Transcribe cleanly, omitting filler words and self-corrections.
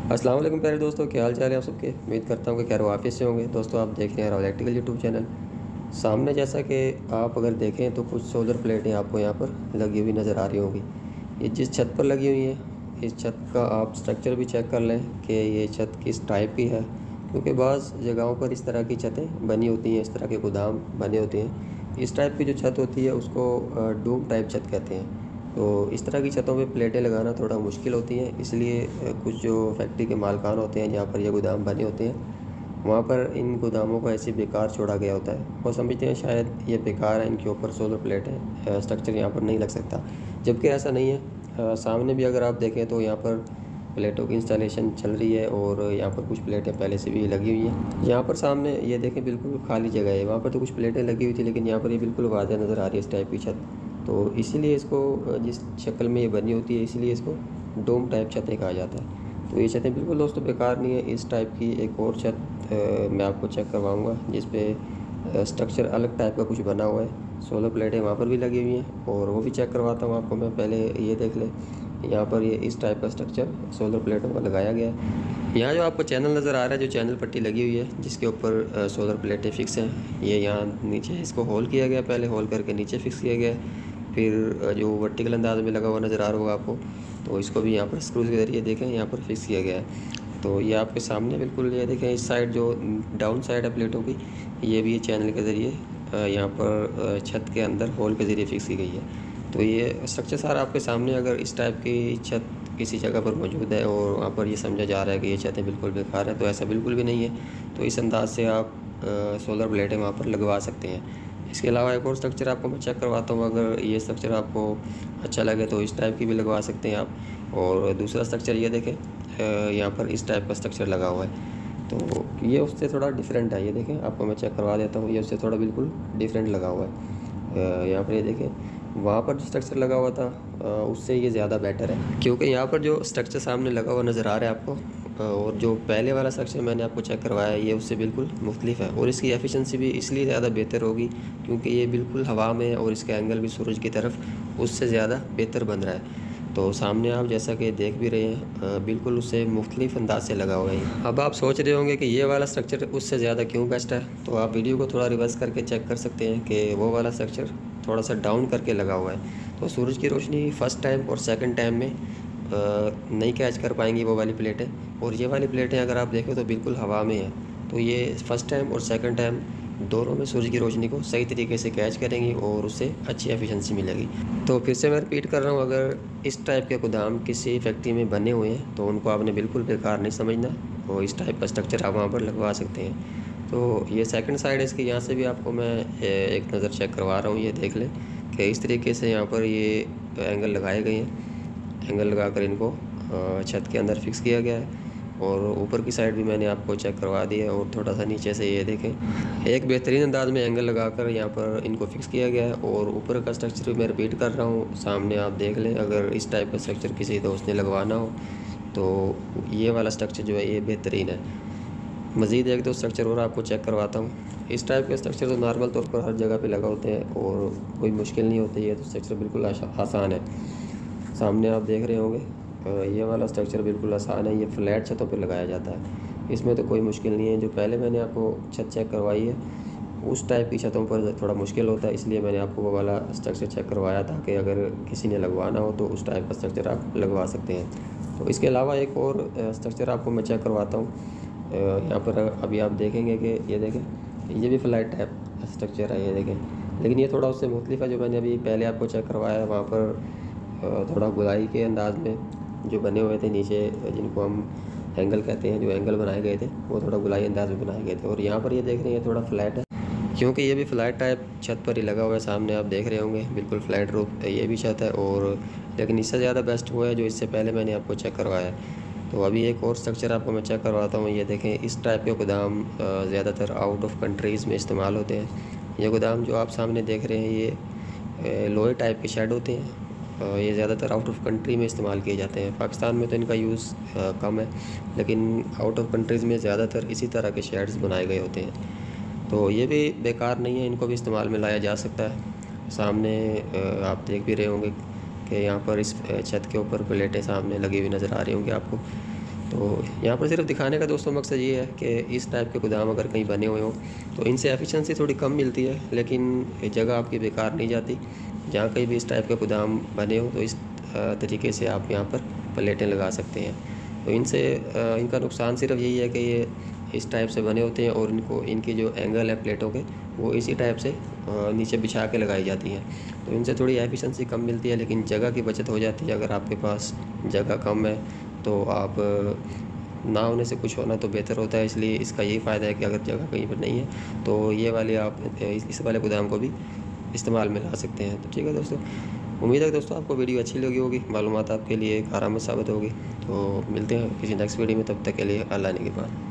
अस्सलाम वालेकुम प्यारे दोस्तों, क्या हाल चाल है आप सबके। उम्मीद करता हूँ कि खैर वाफिस से होंगे। दोस्तों आप देख रहे हैं राव इलेक्ट्रिकल यूट्यूब चैनल। सामने जैसा कि आप अगर देखें तो कुछ सोलर प्लेटें आपको यहाँ पर लगी हुई नज़र आ रही होंगी। ये जिस छत पर लगी हुई है, इस छत का आप स्ट्रक्चर भी चेक कर लें कि ये छत किस टाइप की है, क्योंकि बाज़ जगहों पर इस तरह की छतें बनी होती हैं, इस तरह के गोदाम बने होते हैं। इस टाइप की जो छत होती है उसको डूम टाइप छत कहते हैं। तो इस तरह की छतों पे प्लेटें लगाना थोड़ा मुश्किल होती हैं, इसलिए कुछ जो फैक्ट्री के मालिकान होते हैं जहाँ पर ये गोदाम बने होते हैं, वहाँ पर इन गोदामों को ऐसे बेकार छोड़ा गया होता है। वो समझते हैं शायद ये बेकार है, इनके ऊपर सोलर प्लेटें स्ट्रक्चर यहाँ पर नहीं लग सकता, जबकि ऐसा नहीं है। सामने भी अगर आप देखें तो यहाँ पर प्लेटों की इंस्टॉलेशन चल रही है और यहाँ पर कुछ प्लेटें पहले से भी लगी हुई हैं। यहाँ पर सामने ये देखें बिल्कुल खाली जगह है, वहाँ पर तो कुछ प्लेटें लगी हुई थी, लेकिन यहाँ पर ये बिल्कुल वाज़ेह नज़र आ रही है इस टाइप की छत। तो इसीलिए इसको जिस शक्ल में ये बनी होती है, इसीलिए इसको डोम टाइप छतें कहा जाता है। तो ये छतें बिल्कुल दोस्तों बेकार नहीं है। इस टाइप की एक और छत मैं आपको चेक करवाऊँगा जिस पे स्ट्रक्चर अलग टाइप का कुछ बना हुआ है। सोलर प्लेटें वहाँ पर भी लगी हुई हैं और वो भी चेक करवाता हूँ आपको मैं। पहले ये देख लें, यहाँ पर ये इस टाइप का स्ट्रक्चर सोलर प्लेटों का लगाया गया है। यहाँ जो आपको चैनल नज़र आ रहा है, जो चैनल पट्टी लगी हुई है जिसके ऊपर सोलर प्लेटें फिक्स हैं, ये यहाँ नीचे इसको होल किया गया, पहले होल करके नीचे फिक्स किया गया है। फिर जो वर्टिकल अंदाज में लगा हुआ नज़र आ रहा होगा आपको, तो इसको भी यहाँ पर स्क्रूज के ज़रिए देखें यहाँ पर फिक्स किया गया है। तो ये आपके सामने बिल्कुल ये देखें, इस साइड जो डाउन साइड है प्लेटों की, ये भी चैनल के ज़रिए यहाँ पर छत के अंदर होल के ज़रिए फिक्स की गई है। तो ये स्ट्रक्चर सारा आपके सामने, अगर इस टाइप की छत किसी जगह पर मौजूद है और वहाँ पर ये समझा जा रहा है कि ये छतें बिल्कुल बेकार है, तो ऐसा बिल्कुल भी नहीं है। तो इस अंदाज से आप सोलर प्लेटें वहाँ पर लगवा सकते हैं। इसके अलावा एक और स्ट्रक्चर आपको मैं चेक करवाता हूँ, अगर ये स्ट्रक्चर आपको अच्छा लगे तो इस टाइप की भी लगवा सकते हैं आप। और दूसरा स्ट्रक्चर ये देखें, यहाँ पर इस टाइप का स्ट्रक्चर लगा हुआ है, तो ये उससे थोड़ा डिफरेंट है। ये देखें, आपको मैं चेक करवा देता हूँ, ये उससे थोड़ा बिल्कुल डिफरेंट लगा हुआ है। यहाँ पर ये देखें, वहाँ पर जो स्ट्रक्चर लगा हुआ था उससे ये ज़्यादा बेटर है, क्योंकि यहाँ पर जो स्ट्रक्चर सामने लगा हुआ नज़र आ रहा है आपको, और जो पहले वाला स्ट्रक्चर मैंने आपको चेक करवाया है, ये उससे बिल्कुल मुख्तलिफ है। और इसकी एफिशिएंसी भी इसलिए ज़्यादा बेहतर होगी क्योंकि ये बिल्कुल हवा में और इसका एंगल भी सूरज की तरफ उससे ज़्यादा बेहतर बन रहा है। तो सामने आप जैसा कि देख भी रहे हैं, बिल्कुल उससे मुख्तलिफ अंदाज से लगा हुआ है। अब आप सोच रहे होंगे कि ये वाला स्ट्रक्चर उससे ज़्यादा क्यों बेस्ट है, तो आप वीडियो को थोड़ा रिवर्स करके चेक कर सकते हैं कि वो वाला स्ट्रक्चर थोड़ा सा डाउन करके लगा हुआ है। तो सूरज की रोशनी फ़र्स्ट टाइम और सेकंड टाइम में नहीं कैच कर पाएंगी वो वाली प्लेटें, और ये वाली प्लेटें अगर आप देखें तो बिल्कुल हवा में है। तो ये फ़र्स्ट टाइम और सेकंड टाइम दोनों में सूरज की रोशनी को सही तरीके से कैच करेंगी और उससे अच्छी एफिशिएंसी मिलेगी। तो फिर से मैं रिपीट कर रहा हूँ, अगर इस टाइप के गोदाम किसी फैक्ट्री में बने हुए हैं तो उनको आपने बिल्कुल बेकार नहीं समझना, और इस टाइप का स्ट्रक्चर आप वहाँ पर लगवा सकते हैं। तो ये सेकंड साइड है इसकी, यहाँ से भी आपको मैं एक नज़र चेक करवा रहा हूँ। ये देख लें कि इस तरीके से यहाँ पर ये एंगल लगाए गए हैं, एंगल लगाकर इनको छत के अंदर फिक्स किया गया है। और ऊपर की साइड भी मैंने आपको चेक करवा दी है, और थोड़ा सा नीचे से ये देखें, एक बेहतरीन अंदाज में एंगल लगाकर यहाँ पर इनको फिक्स किया गया है। और ऊपर का स्ट्रक्चर भी मैं रिपीट कर रहा हूँ, सामने आप देख लें। अगर इस टाइप का स्ट्रक्चर किसी दोस्त ने लगवाना हो तो ये वाला स्ट्रक्चर जो है ये बेहतरीन है। मज़ीद एक दो स्ट्रक्चर और आपको चेक करवाता हूँ। इस टाइप के स्ट्रक्चर तो नॉर्मल तौर पर हर जगह पे लगा होते हैं और कोई मुश्किल नहीं होती है, तो स्ट्रक्चर बिल्कुल आसान है। सामने आप देख रहे होंगे, ये वाला स्ट्रक्चर बिल्कुल आसान है, ये फ्लैट छतों पे लगाया जाता है, इसमें तो कोई मुश्किल नहीं है। जो पहले मैंने आपको छत चेक करवाई है उस टाइप की छतों पर थोड़ा मुश्किल होता है, इसलिए मैंने आपको वो वाला स्ट्रक्चर चेक करवाया था कि अगर किसी ने लगवाना हो तो उस टाइप का स्ट्रक्चर आप लगवा सकते हैं। तो इसके अलावा एक और स्ट्रक्चर आपको मैं चेक करवाता हूँ। यहाँ पर अभी आप देखेंगे कि ये देखें, ये भी फ्लैट टाइप स्ट्रक्चर है, ये देखें, लेकिन ये थोड़ा उससे मुख्तलिफ है। जो मैंने अभी पहले आपको चेक करवाया है वहाँ पर थोड़ा गुलाई के अंदाज में जो बने हुए थे नीचे, जिनको हम एंगल कहते हैं, जो एंगल बनाए गए थे वो थोड़ा गुलाई अंदाज में बनाए गए थे। और यहाँ पर ये देख रहे हैं थोड़ा फ्लैट है, क्योंकि ये भी फ्लैट टाइप छत पर ही लगा हुआ है। सामने आप देख रहे होंगे बिल्कुल फ्लैट रूफ ये भी छत है, और लेकिन इससे ज़्यादा बेस्ट हुआ है जो इससे पहले मैंने आपको चेक करवाया है। तो अभी एक और स्ट्रक्चर आपको मैं चेक करवाता हूँ। ये देखें, इस टाइप के गोदाम ज़्यादातर आउट ऑफ कंट्रीज़ में इस्तेमाल होते हैं। ये गोदाम जो आप सामने देख रहे हैं ये लोहे टाइप के शेड होते हैं, ये ज़्यादातर आउट ऑफ कंट्री में इस्तेमाल किए जाते हैं। पाकिस्तान में तो इनका यूज़ कम है, लेकिन आउट ऑफ कंट्रीज़ में ज़्यादातर इसी तरह के शेड्स बनाए गए होते हैं। तो ये भी बेकार नहीं है, इनको भी इस्तेमाल में लाया जा सकता है। सामने आप देख भी रहे होंगे कि यहाँ पर इस छत के ऊपर प्लेटें सामने लगी हुई नज़र आ रही होंगी आपको। तो यहाँ पर सिर्फ दिखाने का दोस्तों मकसद ये है कि इस टाइप के गोदाम अगर कहीं बने हुए हों तो इनसे एफिशिएंसी थोड़ी कम मिलती है, लेकिन जगह आपकी बेकार नहीं जाती। जहाँ कहीं भी इस टाइप के गोदाम बने हो तो इस तरीके से आप यहाँ पर प्लेटें लगा सकते हैं। तो इनसे इनका नुकसान सिर्फ यही है कि ये इस टाइप से बने होते हैं और इनको इनकी जो एंगल है प्लेटों के वो इसी टाइप से नीचे बिछा के लगाई जाती हैं। तो इनसे थोड़ी एफिशिएंसी कम मिलती है, लेकिन जगह की बचत हो जाती है। अगर आपके पास जगह कम है तो आप ना होने से कुछ होना तो बेहतर होता है, इसलिए इसका यही फ़ायदा है कि अगर जगह कहीं पर नहीं है तो ये वाले आप इस वाले गोदाम को भी इस्तेमाल में ला सकते हैं। तो ठीक है दोस्तों, उम्मीद है दोस्तों आपको वीडियो अच्छी लगी होगी, मालूमात आपके लिए कारामद साबित होगी। तो मिलते हैं किसी नेक्स्ट वीडियो में, तब तक के लिए अल्लाह निगहबान।